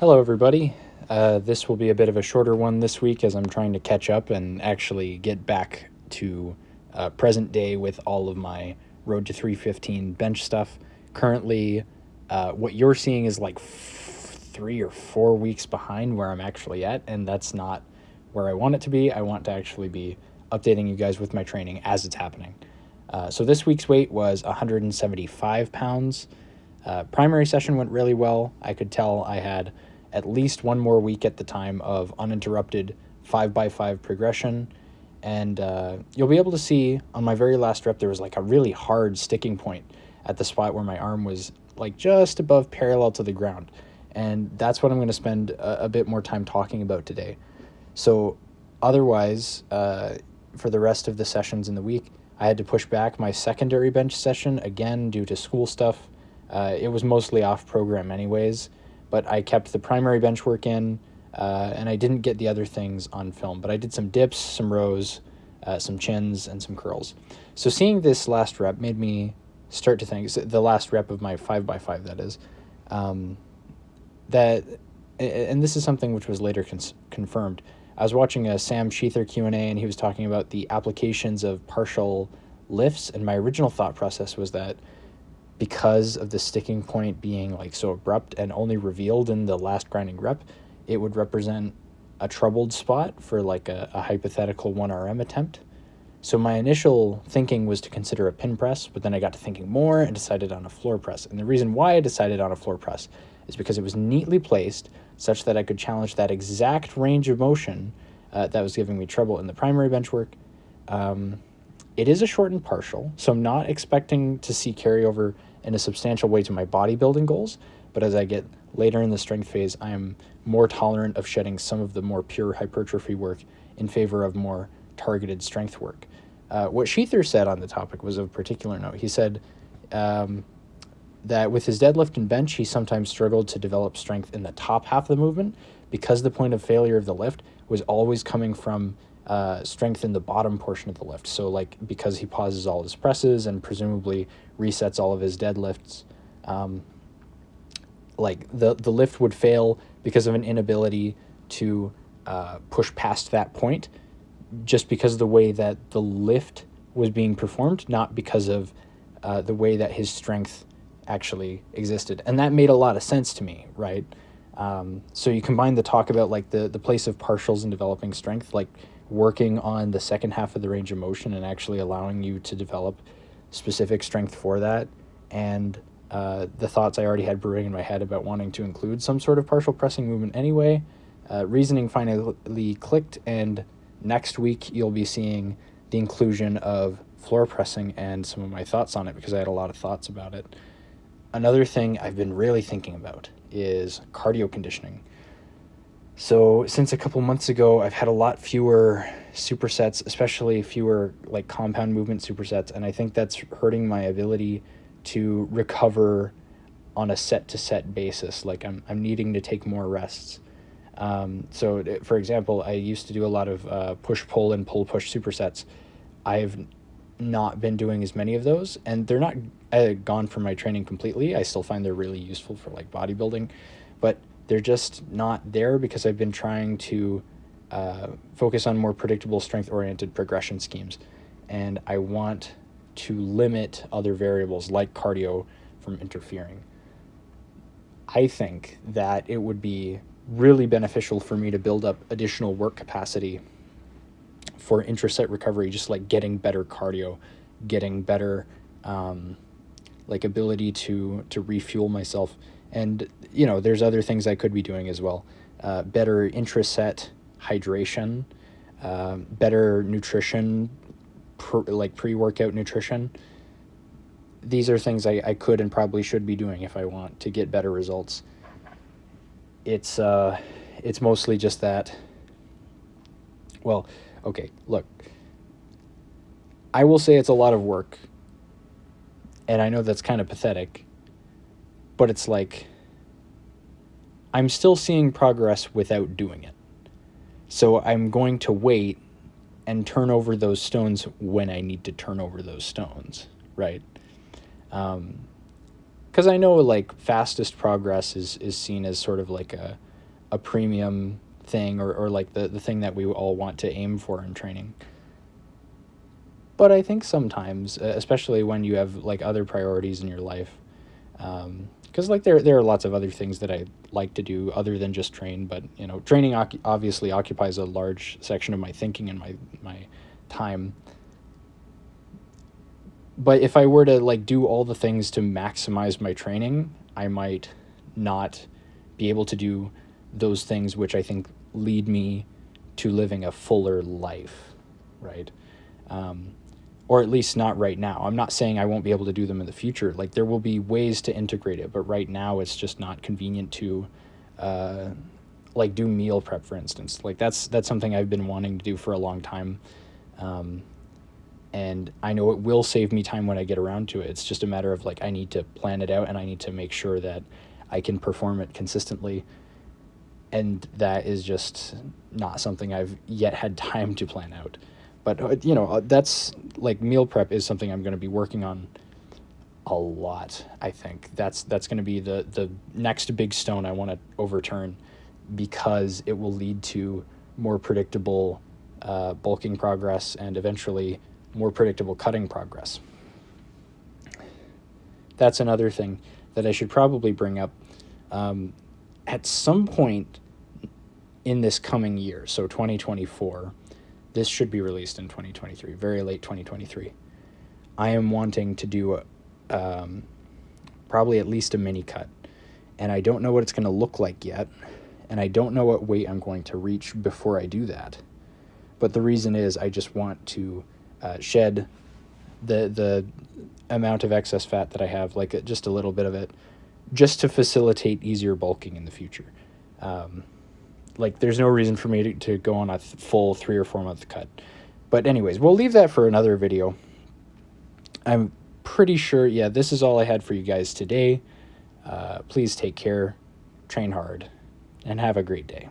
Hello, everybody. This will be a bit of a shorter one this week as I'm trying to catch up and actually get back to present day with all of my Road to 315 bench stuff. Currently, what you're seeing is like 3 or 4 weeks behind where I'm actually at, and that's not where I want it to be. I want to actually be updating you guys with my training as it's happening. So this week's weight was 175 pounds. Primary session went really well. I could tell I had at least one more week at the time of uninterrupted 5x5 progression. And you'll be able to see on my very last rep, there was like a really hard sticking point at the spot where my arm was like just above parallel to the ground. And that's what I'm going to spend a bit more time talking about today. So otherwise, for the rest of the sessions in the week, I had to push back my secondary bench session again due to school stuff. It was mostly off program anyways, but I kept the primary bench work in, and I didn't get the other things on film, but I did some dips, some rows, some chins, and some curls. So seeing this last rep made me start to think, the last rep of my 5x5 that is, that, and this is something which was later confirmed. I was watching a Sam Sheether Q&A, and he was talking about the applications of partial lifts, and my original thought process was that because of the sticking point being like so abrupt and only revealed in the last grinding rep, it would represent a troubled spot for like a hypothetical 1RM attempt. So my initial thinking was to consider a pin press, but then I got to thinking more and decided on a floor press. And the reason why I decided on a floor press is because it was neatly placed such that I could challenge that exact range of motion that was giving me trouble in the primary bench work. It is a shortened partial, so I'm not expecting to see carryover in a substantial way to my bodybuilding goals, but as I get later in the strength phase, I am more tolerant of shedding some of the more pure hypertrophy work in favor of more targeted strength work. What Sheether said on the topic was of particular note. He said that with his deadlift and bench, he sometimes struggled to develop strength in the top half of the movement because the point of failure of the lift was always coming from strength in the bottom portion of the lift. So like because he pauses all his presses and presumably resets all of his deadlifts, like the lift would fail because of an inability to push past that point, just because of the way that the lift was being performed, not because of the way that his strength actually existed. And that made a lot of sense to me, right? So you combine the talk about like the place of partials in developing strength, like working on the second half of the range of motion and actually allowing you to develop specific strength for that, and the thoughts I already had brewing in my head about wanting to include some sort of partial pressing movement anyway. Reasoning finally clicked, and next week you'll be seeing the inclusion of floor pressing and some of my thoughts on it because I had a lot of thoughts about it. Another thing I've been really thinking about is cardio conditioning. So since a couple months ago, I've had a lot fewer supersets, especially fewer like compound movement supersets, and I think that's hurting my ability to recover on a set-to-set basis. Like I'm needing to take more rests. So for example, I used to do a lot of push-pull and pull-push supersets. I've not been doing as many of those, and they're not gone from my training completely. I still find they're really useful for like bodybuilding, but they're just not there because I've been trying to focus on more predictable strength-oriented progression schemes, and I want to limit other variables like cardio from interfering. I think that it would be really beneficial for me to build up additional work capacity for intraset recovery, just like getting better cardio, getting better like ability to refuel myself. And, you know, there's other things I could be doing as well. Better intraset hydration, better nutrition, like pre-workout nutrition. These are things I could and probably should be doing if I want to get better results. It's mostly just that, well, okay, look, I will say it's a lot of work, and I know that's kind of pathetic, but it's like I'm still seeing progress without doing it. So I'm going to wait and turn over those stones when I need to turn over those stones, right? Because I know like fastest progress is seen as sort of like a premium thing, or like the thing that we all want to aim for in training. But I think sometimes, especially when you have like other priorities in your life, because like there are lots of other things that I like to do other than just train. But you know, training obviously occupies a large section of my thinking and my time. But if I were to like do all the things to maximize my training, I might not be able to do those things which I think lead me to living a fuller life, right? Or at least not right now. I'm not saying I won't be able to do them in the future. Like there will be ways to integrate it, but right now it's just not convenient to like do meal prep, for instance. Like that's something I've been wanting to do for a long time. And I know it will save me time when I get around to it. It's just a matter of like I need to plan it out, and I need to make sure that I can perform it consistently. And that is just not something I've yet had time to plan out. But, you know, that's like meal prep is something I'm going to be working on a lot, I think. That's going to be the next big stone I want to overturn, because it will lead to more predictable bulking progress and eventually more predictable cutting progress. That's another thing that I should probably bring up. At some point in this coming year, so 2024, this should be released in 2023, very late 2023. I am wanting to do probably at least a mini cut, and I don't know what it's going to look like yet, and I don't know what weight I'm going to reach before I do that. But the reason is I just want to shed the amount of excess fat that I have, like just a little bit of it, just to facilitate easier bulking in the future. Like there's no reason for me to go on a full 3 or 4 month cut. But anyways, we'll leave that for another video. I'm pretty sure, yeah, this is all I had for you guys today. Please take care, train hard, and have a great day.